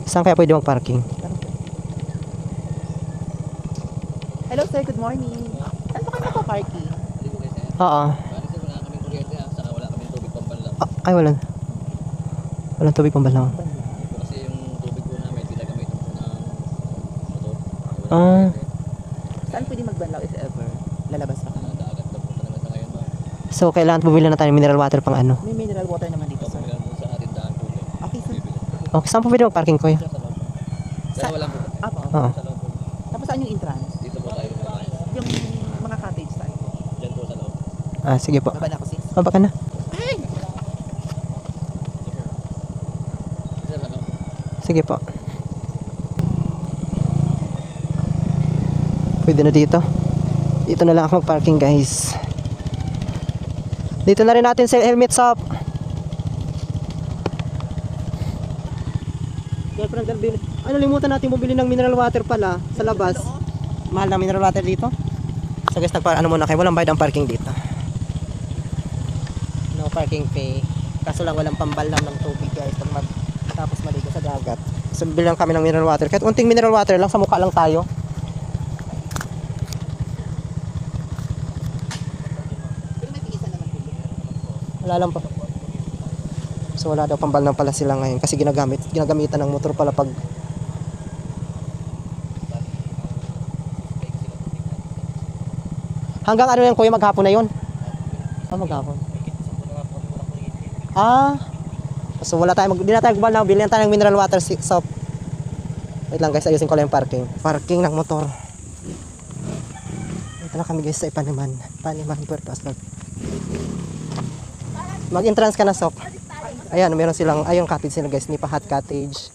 Saan kaya pwede mag-parking? Hello sir, good morning. Saan po kayo nagpa-parking? Oo. Bali sir, wala kaming kuryente ha, saka wala kaming tubig pambanlaw. Ay, wala. Walang tubig pambalaw. Hindi po kasi yung tubig po namin, pinagamitan po ng motor. Wala Ah. kuryente. Saan pwede magbanlaw if ever? Lalabas pa kami. Dagat na po talaga sa ngayon ma'am. So, kailangan bumili na tayo ng mineral water pang ano. May mineral water naman dito sir. Pamilihan po sa ating daan po. Okay sir. Okay, saan po pwede mag-parking, kuya? Sa loob. Kaya wala po. Apo. Oo. Sa loob po. Tapos saan yung entrance? Dito po tayo kumain. Yung mga cottage saan? Diyan po sa loob. Ah, sige po. Baba na ako sis. Baba ka na. Sir, ano? Sige po. Pwede na dito. Dito na lang ako mag-parking, guys. Dito na rin natin sa helmet shop. Ano, limutan natin bumili ng mineral water pala sa labas. Mahal na mineral water dito. So guys, ano muna kayo, walang bayad ang parking dito. No parking fee. Kaso lang walang pambalam ng tubig, guys, pag tapos maligo sa dagat. So bilang kami ng mineral water. Kahit unting mineral water lang, sa mukha lang tayo. Pero may tiisan naman po. Wala lang pa. So wala daw pambalam pala sila ngayon kasi ginagamitan ng motor pala pag hanggang ano yan kuya, maghapon na yun? Ah, maghapon. Ah, so wala tayo, hindi na tayo magbalaw, bilhin tayo ng mineral water soap. Wait lang guys, ayusin ko lang yung parking ng motor. Ito na kami guys sa Paniman purpose. Mag-entrance ka na soap. Ayan, meron silang, ayun cottage sila guys, Nipa Hut Cottage.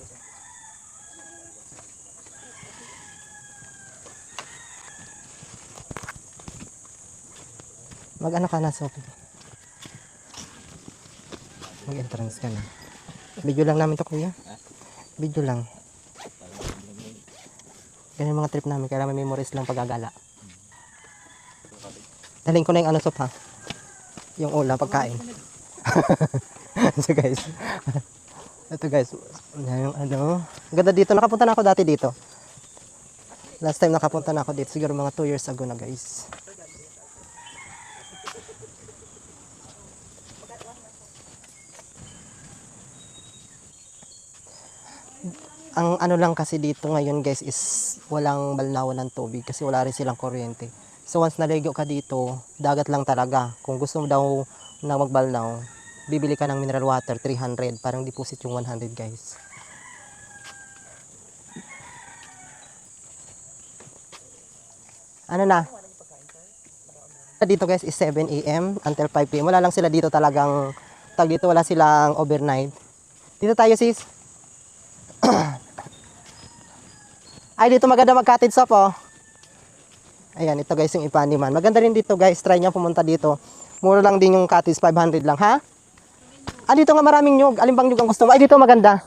Mag-ano ka na soap. Mag-entrance ka na. Video lang namin to kuya. Video lang. Ganyan mga trip namin. Kailangan may memories lang paggagala. Dalhin ko na yung ano soap ha. Yung ulam, pagkain. So guys. Ito guys. Yung ano. Ganda dito. Nakapunta na ako dati dito. Last time nakapunta na ako dito. Siguro mga 2 years ago na guys. Ang ano lang kasi dito ngayon guys is walang balnawan ng tubig kasi wala rin silang kuryente. So once naligo ka dito, dagat lang talaga. Kung gusto mo daw na magbalnaw, bibili ka ng mineral water 300, parang deposit yung 100 guys. Ano na? Dito guys is 7 AM until 5 PM. Wala lang sila dito talagang dito, wala silang overnight. Dito tayo sis. Ay, dito maganda mag-cottage shop, oh. Ayan, ito guys yung Ipaniman. Maganda rin dito guys, try nyo pumunta dito. Mura lang din yung cottage, 500 lang, ha? Ah, dito nga maraming nyug. Alin bang nyug ang gusto mo? Ay, dito maganda.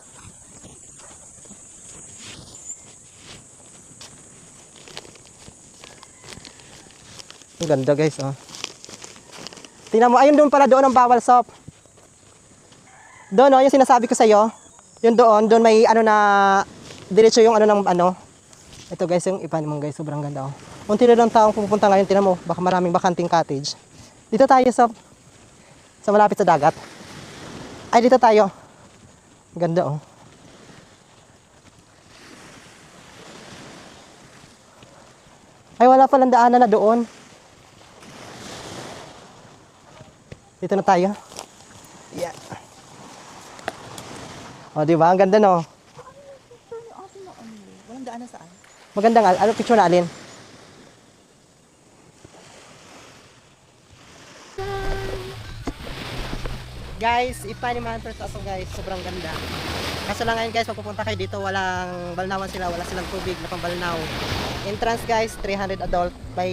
Ang ganda guys, oh. Tingnan mo, ayun doon pala, doon ang bawal shop. Doon, oh, yung sinasabi ko sa'yo. Yun doon may ano na, diretso yung ano ng ano. Ito guys, yung Ipaniman guys, sobrang ganda, oh. Unti na lang taong pupunta ngayon, tingnan mo, baka maraming bakanting cottage. Dito tayo sa malapit sa dagat. Ay, dito tayo. Ganda, oh. Ay, wala palang daanan na doon. Dito na tayo. Yeah. O, di ba? Ang ganda, no? Walang daan na saan? Maganda nga. Ano picture na alin? Guys, Ipaniman first also guys, sobrang ganda. Kaso lang ngayon guys, pagpupunta kayo dito, walang balnawan sila, wala silang tubig na pambalnaw. Entrance guys, 300 adult, by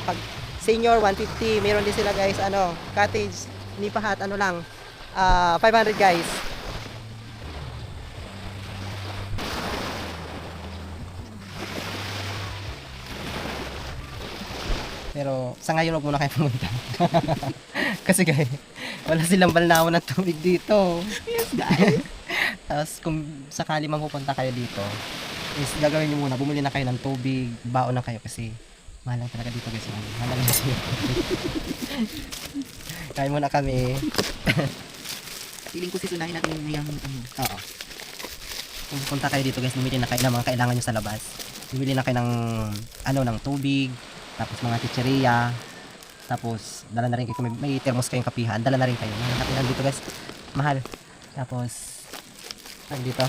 pag senior 150, meron din sila guys, ano, cottage, Nipa Hut, ano lang, 500 guys. Pero sa ngayon wag muna kayo pumunta. Kasi guys, wala silang balnawan ng tubig dito. Yes guys. Tapos kung sakali mang pupunta kayo dito, is gagawin nyo muna, bumili na kayo ng tubig, baon na kayo kasi mahal lang talaga dito guys. Mahal lang dito. Kain muna kami. Feeling ko sisunahin natin yung Oo. Kung pupunta kayo dito guys, bumili na kayo ng mga kailangan nyo sa labas. Bumili na kayo ng ng tubig, tapos mga chicheria, tapos dala na rin kayo, kung may thermos kayong kapihan, dala na rin kayo. Mga kapihan dito guys, mahal. Tapos dito,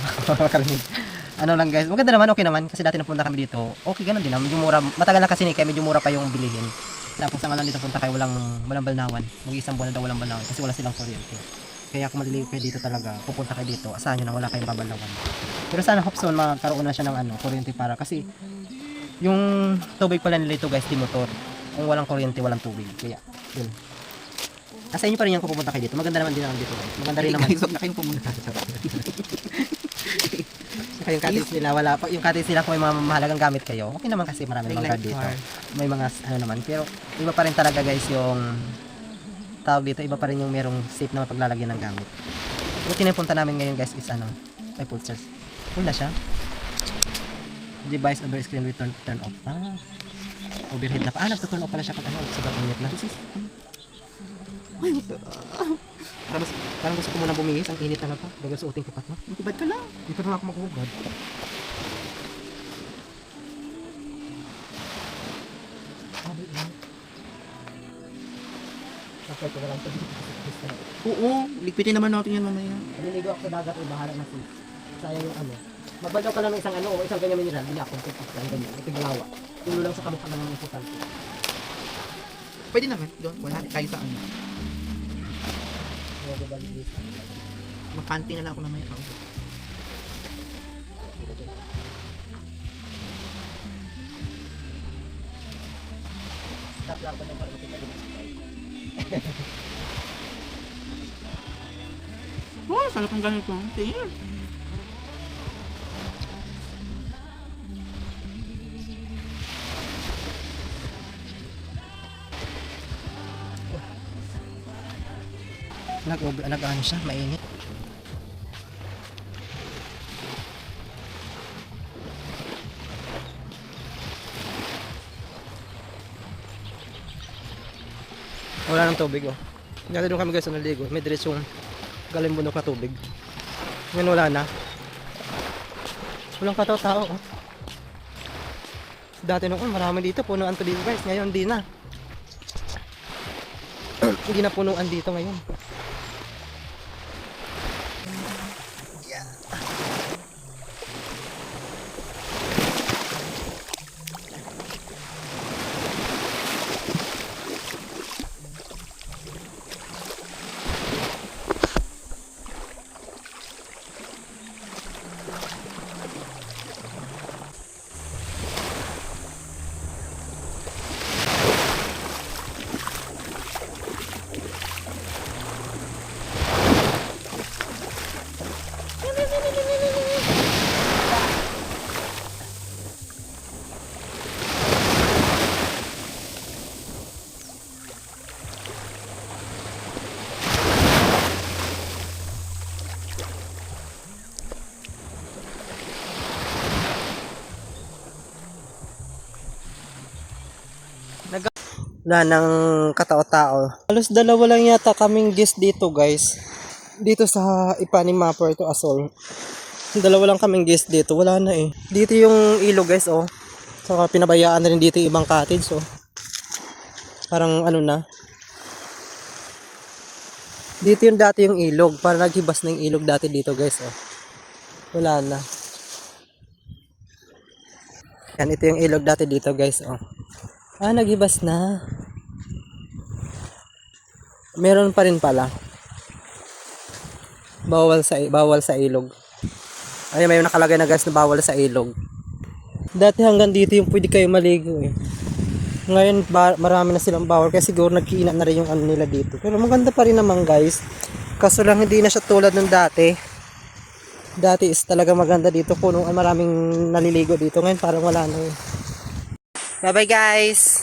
lang guys, maganda naman, okay naman, kasi dati napunta kami dito, okay ganun din, medyo mura, matagal na kasi kaya medyo mura pa yung bilihin. Tapos ang dito punta kayo, walang balnawan, mag-isang buwan na daw walang balnawan, kasi wala silang kuryente. Kaya kung maliligo kayo dito talaga, pupunta kayo dito, asahan nyo na wala kayong babalnawan. Pero sana hope soon magkaroon na siya ng kuryente para, kasi yung tubig pala nila ito guys, di motor. Kung walang kuryente, walang tubig. Kaya, yun. Sa inyo pa rin yan kung pupunta kayo dito. Maganda naman din naman dito guys. Maganda rin naman. Huwag na kayong pumunta. Saka yung cottage nila, wala pa. Yung cottage nila kung may mga mahalagang gamit kayo, okay naman kasi marami mga guard dito. May mga naman. Pero iba pa rin talaga guys yung tawag dito. Iba pa rin yung merong safe na paglalagyan ng gamit. Yung tinapunta namin ngayon guys is ay pulsers. Full na siya. Device over screen return turn off. Overhead na pa. Nagtuturn off pala siya pag sobrang init na. Parang gusto ko muna bumihis. Ang init na pa. Bagal suotin ko pa to. Magubad ka lang. Dito na ako maghubad. Kapag ko lang ito. Oo, ligpitin naman natin yan mamaya. Naliligo ako sa dagat. Bahala na si. Sayang yung Magbadaw ka lang ng isang o isang ganyan mineral. Hindi ako. Ang ganyan. Itiglawa. Tulo lang sa kamukha ng importante. Pwede naman. Doon, wala tayo sa Makanti na lang ako mamaya. Stop lang pa ng pag-upita dito. Oh, sarap ng ganito. Tingin. Nag-ano siya, mainit. Wala nang tubig oh. Dati doon kami guys naligo, may diretsong galing bundok na tubig. Ngayon wala na. Walang katao-tao oh. Dati noon marami dito, punuan to dito guys, ngayon di na. Hindi na punuan dito ngayon. Wala nang katao-tao. Halos dalawa lang yata kaming guest dito guys. Dito sa Ipanema Puerto Azul. Dalawa lang kaming guest dito. Wala na eh. Dito yung ilog guys oh. Saka pinabayaan na rin dito yung ibang cottage oh. Parang na. Dito yung dati yung ilog. Parang naghibas na yung ilog dati dito guys oh. Wala na. Yan, ito yung ilog dati dito guys oh. Naghibas na. Meron pa rin pala. Bawal sa ilog. Ay, may nakalagay na guys na bawal sa ilog. Dati hanggang dito yung pwede kayo maligo eh. Ngayon marami na silang bawal kaya siguro nagkiinat na rin yung nila dito. Pero maganda pa rin naman guys. Kaso lang hindi na siya tulad ng dati. Dati is talaga maganda dito. Puno maraming naliligo dito. Ngayon parang wala na eh. Bye bye guys!